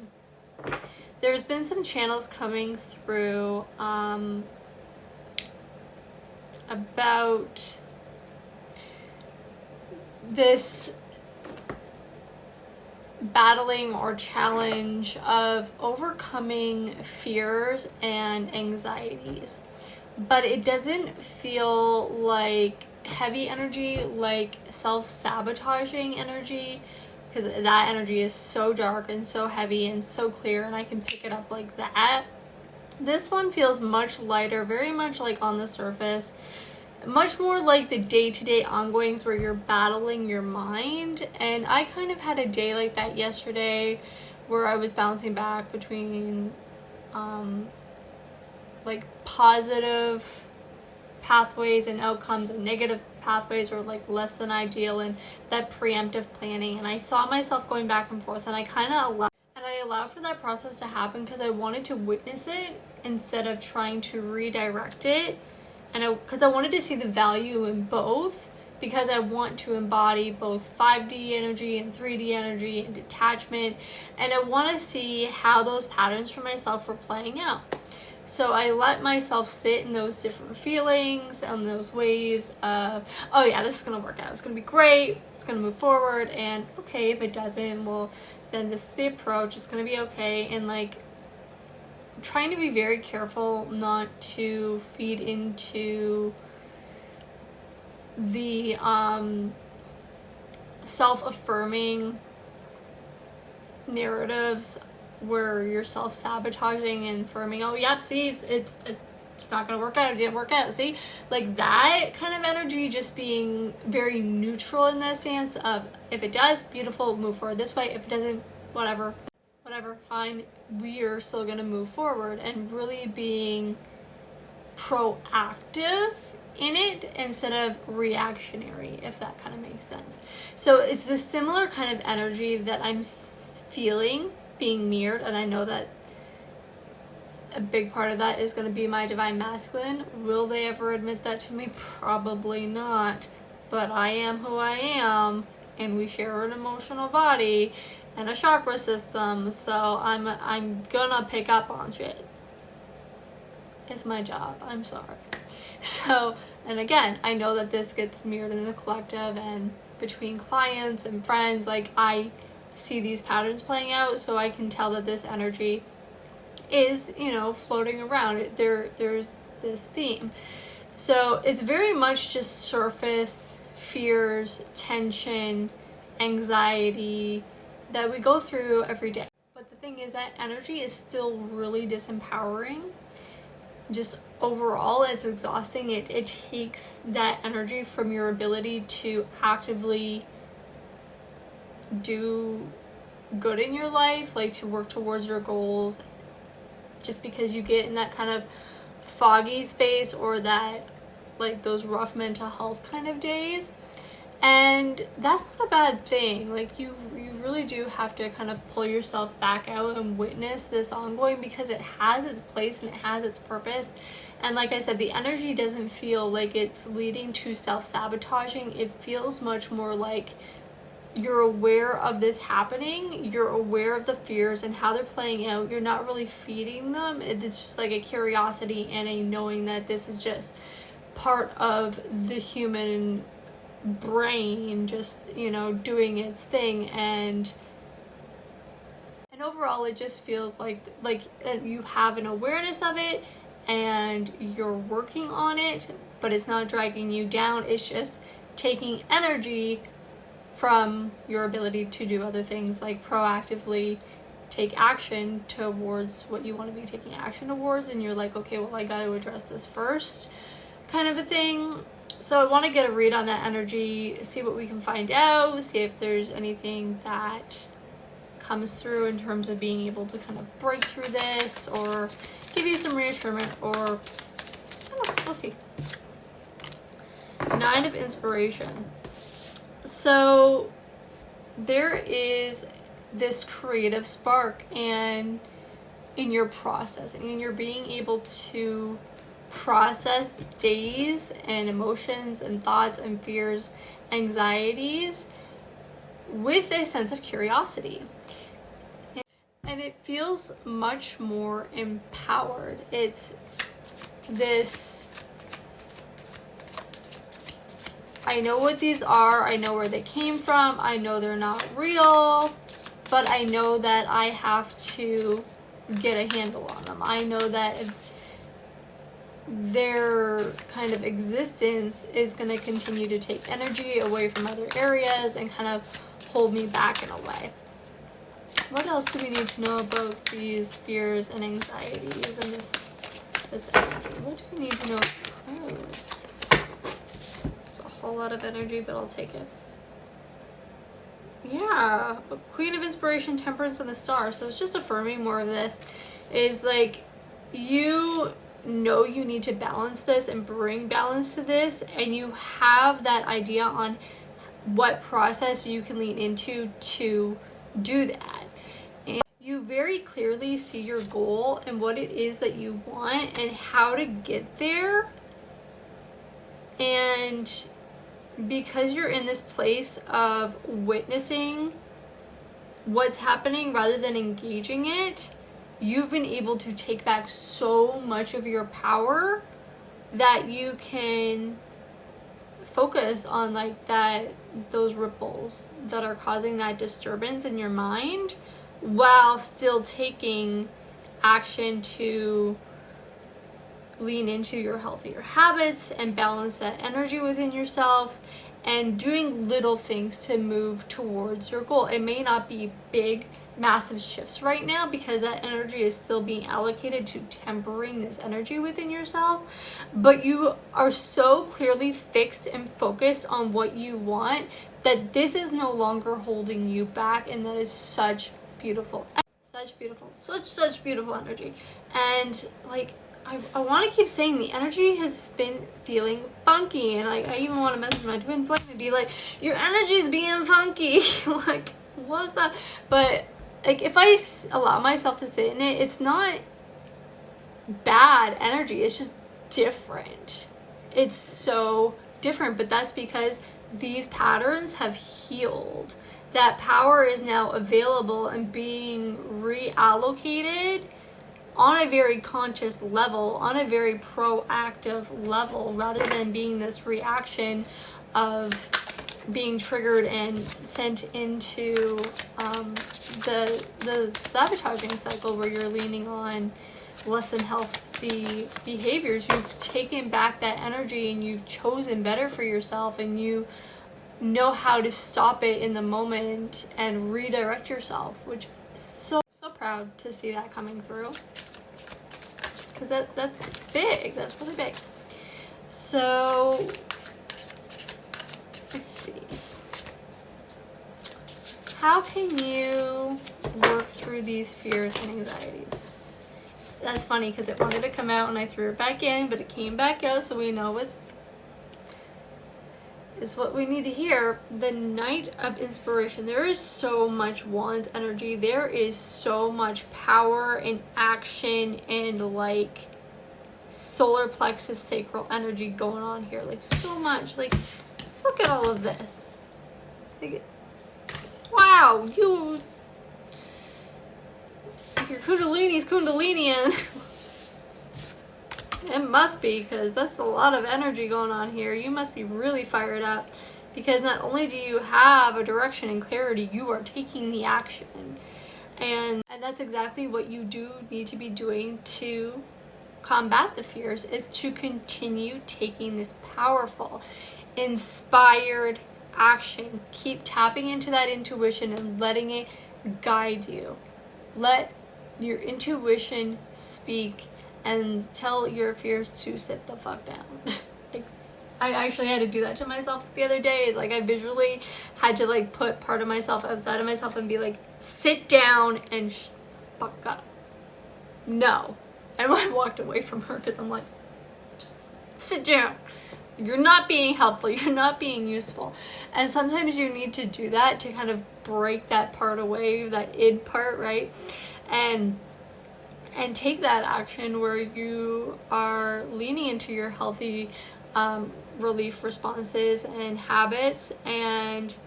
Rawn. There's been some channels coming through about this battling or challenge of overcoming fears and anxieties, but it doesn't feel like heavy energy, like self-sabotaging energy, because that energy is so dark and so heavy and so clear, and I can pick it up like that. This one feels much lighter, very much like on the surface, much more like the day-to-day ongoings where you're battling your mind. And I kind of had a day like that yesterday where I was bouncing back between like positive pathways and outcomes and negative pathways, or like less than ideal, and that preemptive planning. And I saw myself going back and forth, and I kind of allowed for that process to happen because I wanted to witness it instead of trying to redirect it. And because I wanted to see the value in both, because I want to embody both 5D energy and 3D energy and detachment, and I want to see how those patterns for myself were playing out. So I let myself sit in those different feelings and those waves of, oh yeah, this is going to work out. It's going to be great. It's going to move forward. And okay, if it doesn't, well, then this is the approach. It's going to be okay. And like trying to be very careful not to feed into the self-affirming narratives where you're self-sabotaging and affirming, oh yep, see, it's not gonna work out, it didn't work out, see, like that kind of energy, just being very neutral in that stance of, if it does, beautiful, move forward this way, if it doesn't, whatever, fine, we are still gonna move forward, and really being proactive in it instead of reactionary, if that kind of makes sense. So it's this similar kind of energy that I'm feeling being mirrored, and I know that a big part of that is going to be my divine masculine. Will they ever admit that to me? Probably not, but I am who I am, and we share an emotional body and a chakra system, so I'm gonna pick up on shit. It's my job, I'm sorry. So, and again, I know that this gets mirrored in the collective and between clients and friends, like I see these patterns playing out, so I can tell that this energy is, floating around. There's this theme. So it's very much just surface fears, tension, anxiety that we go through every day. But the thing is that energy is still really disempowering. Just overall, it's exhausting. It takes that energy from your ability to actively do good in your life, like to work towards your goals, just because you get in that kind of foggy space, or that like those rough mental health kind of days. And that's not a bad thing. Like you really do have to kind of pull yourself back out and witness this ongoing, because it has its place and it has its purpose. And like I said, the energy doesn't feel like it's leading to self-sabotaging. It feels much more like you're aware of this happening, you're aware of the fears and how they're playing out, you're not really feeding them. It's just like a curiosity and a knowing that this is just part of the human brain, just doing its thing. And overall it just feels like you have an awareness of it and you're working on it, but it's not dragging you down. It's just taking energy from your ability to do other things, like proactively take action towards what you want to be taking action towards, and you're like, okay, well, I got to address this first, kind of a thing. So I want to get a read on that energy, see what we can find out, see if there's anything that comes through in terms of being able to kind of break through this, or give you some reassurance, or I don't know, we'll see. 9 of Inspiration. So there is this creative spark and in your process, and in your being able to process days and emotions and thoughts and fears, anxieties with a sense of curiosity. And it feels much more empowered. It's this, I know what these are, I know where they came from, I know they're not real, but I know that I have to get a handle on them. I know that their kind of existence is going to continue to take energy away from other areas and kind of hold me back in a way. What else do we need to know about these fears and anxieties and this energy? What do we need to know? Oh, it's a whole lot of energy, but I'll take it. Yeah, Queen of Inspiration, Temperance, and the Star. So it's just affirming more of this. Is like, you know you need to balance this and bring balance to this, and you have that idea on what process you can lean into to do that. And you very clearly see your goal and what it is that you want and how to get there. And because you're in this place of witnessing what's happening rather than engaging it, you've been able to take back so much of your power that you can focus on like those ripples that are causing that disturbance in your mind, while still taking action to lean into your healthier habits and balance that energy within yourself, and doing little things to move towards your goal. It may not be big, massive shifts right now because that energy is still being allocated to tempering this energy within yourself, but you are so clearly fixed and focused on what you want that this is no longer holding you back, and that is such beautiful energy. And like, I want to keep saying the energy has been feeling funky, and like I even want to message my twin flame and be like, your energy's being funky. Like, what's up? But like, if I allow myself to sit in it, it's not bad energy, it's just different. It's so different, but that's because these patterns have healed. That power is now available and being reallocated on a very conscious level, on a very proactive level, rather than being this reaction of being triggered and sent into the sabotaging cycle where you're leaning on less than healthy behaviors. You've taken back that energy and you've chosen better for yourself, and you know how to stop it in the moment and redirect yourself, which is so proud to see that coming through, because that's big. That's really big. So let's see, how can you work through these fears and anxieties? That's funny because it wanted to come out and I threw it back in, but it came back out, so we know it's what we need to hear. The Knight of Inspiration. There is so much Wands energy. There is so much power and action and like solar plexus sacral energy going on here. Like, so much. Like, look at all of this. Like, wow, if your Kundalini's Kundalinian, it must be, because that's a lot of energy going on here. You must be really fired up, because not only do you have a direction and clarity, you are taking the action. And that's exactly what you do need to be doing to combat the fears, is to continue taking this powerful, inspired action. Keep tapping into that intuition and letting it guide you. Let your intuition speak and tell your fears to sit the fuck down. Like, I actually had to do that to myself the other day. Is like, I visually had to like put part of myself outside of myself and be like, sit down and fuck up. No. And I walked away from her because I'm like, just sit down. You're not being helpful. You're not being useful. And sometimes you need to do that to kind of break that part away, that id part, right? And take that action where you are leaning into your healthy relief responses and habits, and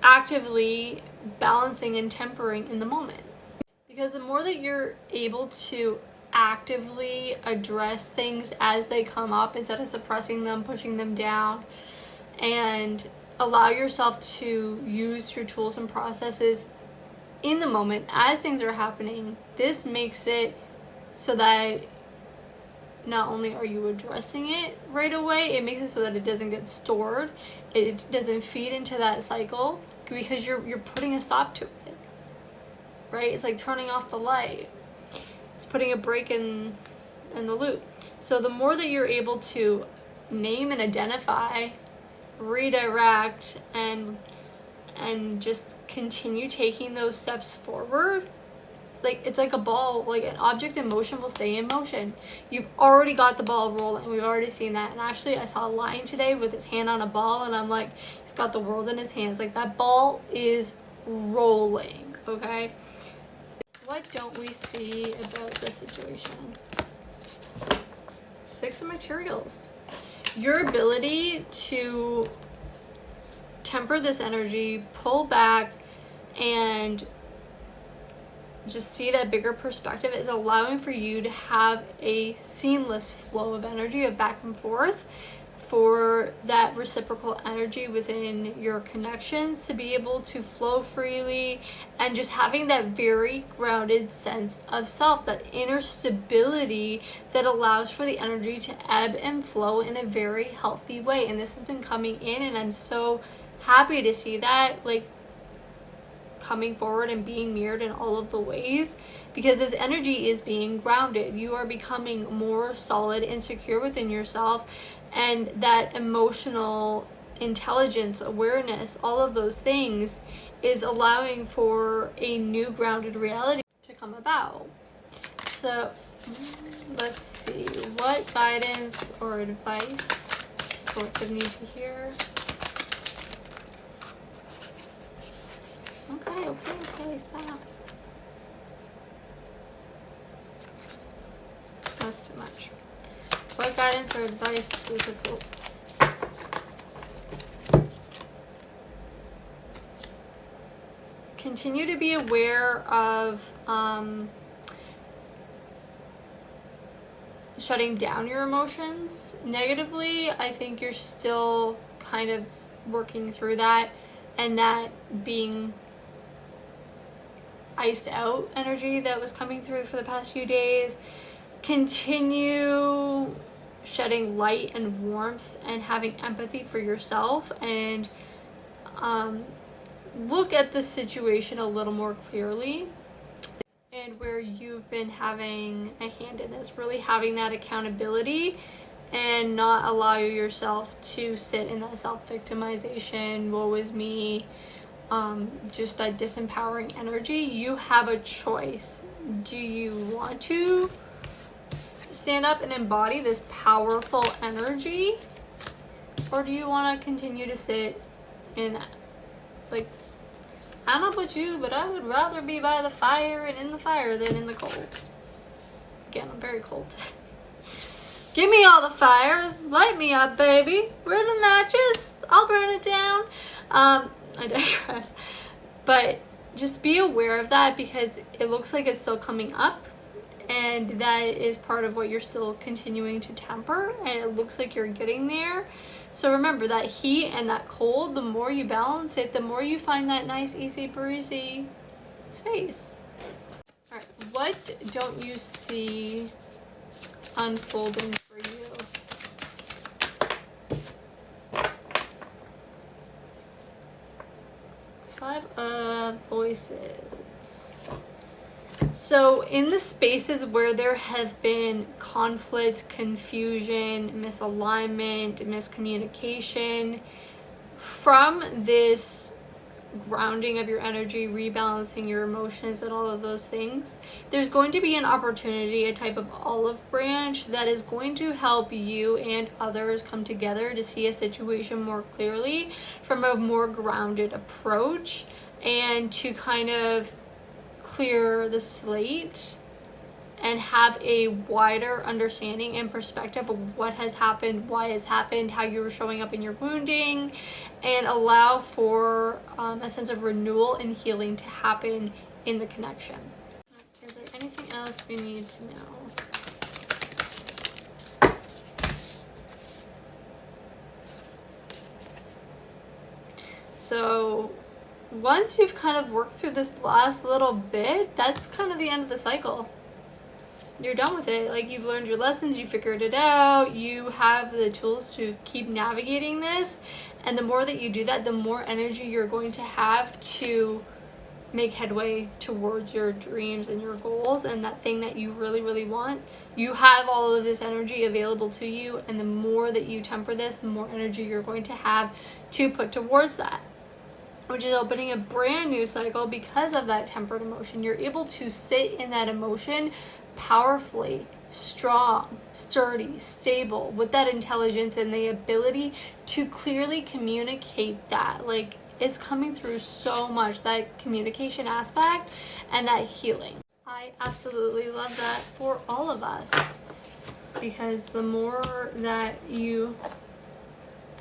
actively balancing and tempering in the moment. Because the more that you're able to actively address things as they come up instead of suppressing them, pushing them down, and allow yourself to use your tools and processes in the moment as things are happening, this makes it so that not only are you addressing it right away, it makes it so that it doesn't get stored, it doesn't feed into that cycle, because you're putting a stop to it, right? It's like turning off the light. It's putting a break in the loop. So the more that you're able to name and identify, redirect, and just continue taking those steps forward, like it's like a ball, like an object in motion will stay in motion. You've already got the ball rolling. We've already seen that. And actually I saw a lion today with his hand on a ball, and I'm like, he's got the world in his hands. Like, that ball is rolling, okay? What don't we see about this situation? Six of Materials. Your ability to temper this energy, pull back, and just see that bigger perspective is allowing for you to have a seamless flow of energy, of back and forth, for that reciprocal energy within your connections to be able to flow freely, and just having that very grounded sense of self, that inner stability that allows for the energy to ebb and flow in a very healthy way. And this has been coming in, and I'm so happy to see that, like, coming forward and being mirrored in all of the ways, because this energy is being grounded. You are becoming more solid and secure within yourself, and that emotional intelligence, awareness, all of those things is allowing for a new grounded reality to come about. So let's see, what guidance or advice the collective need to hear? Okay, stop. That's too much. What guidance or advice is it cool? Continue to be aware of shutting down your emotions negatively. I think you're still kind of working through that, and that being iced out energy that was coming through for the past few days. Continue shedding light and warmth and having empathy for yourself, and look at the situation a little more clearly, and where you've been having a hand in this, really having that accountability, and not allow yourself to sit in that self-victimization, woe is me, just that disempowering energy. You have a choice. Do you want to stand up and embody this powerful energy, or do you want to continue to sit in that? Like, I don't know about you, but I would rather be by the fire and in the fire than in the cold. Again, I'm very cold. Give me all the fire, light me up, baby. Where are the matches? I'll burn it down. I digress. But just be aware of that, because it looks like it's still coming up, and that is part of what you're still continuing to temper, and it looks like you're getting there. So remember, that heat and that cold, the more you balance it, the more you find that nice, easy, breezy space. All right, what don't you see unfolding for you? Five of Voices. So in the spaces where there have been conflict, confusion, misalignment, miscommunication, from this grounding of your energy, rebalancing your emotions and all of those things, there's going to be an opportunity, a type of olive branch that is going to help you and others come together to see a situation more clearly from a more grounded approach, and to kind of clear the slate and have a wider understanding and perspective of what has happened, why it's happened, how you were showing up in your wounding, and allow for a sense of renewal and healing to happen in the connection. else we need to know? So once you've kind of worked through this last little bit, that's kind of the end of the cycle. You're done with it. Like, you've learned your lessons, you figured it out, you have the tools to keep navigating this, and the more that you do that, the more energy you're going to have to make headway towards your dreams and your goals and that thing that you really, really want. You have all of this energy available to you, and the more that you temper this, the more energy you're going to have to put towards that, which is opening a brand new cycle because of that tempered emotion. You're able to sit in that emotion powerfully, strong, sturdy, stable, with that intelligence and the ability to clearly communicate that. Like, it's coming through so much, that communication aspect and that healing. I absolutely love that for all of us, because the more that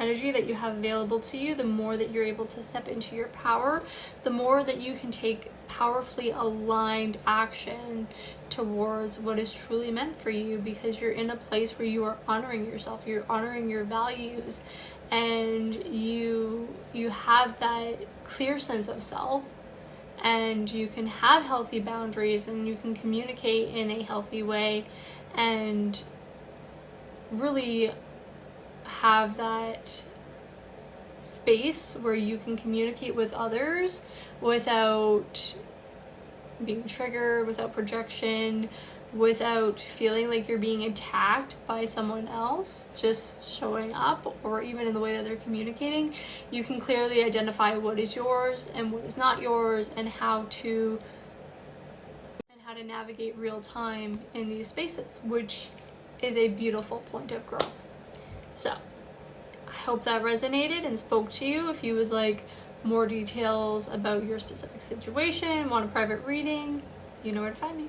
energy that you have available to you, the more that you're able to step into your power, the more that you can take powerfully aligned action towards what is truly meant for you, because you're in a place where you are honoring yourself, you're honoring your values, and you have that clear sense of self, and you can have healthy boundaries, and you can communicate in a healthy way, and really have that space where you can communicate with others without being triggered, without projection, without feeling like you're being attacked by someone else just showing up, or even in the way that they're communicating. You can clearly identify what is yours and what is not yours, and how to navigate real time in these spaces, which is a beautiful point of growth. So I hope that resonated and spoke to you. If you would like more details about your specific situation, want a private reading, you know where to find me.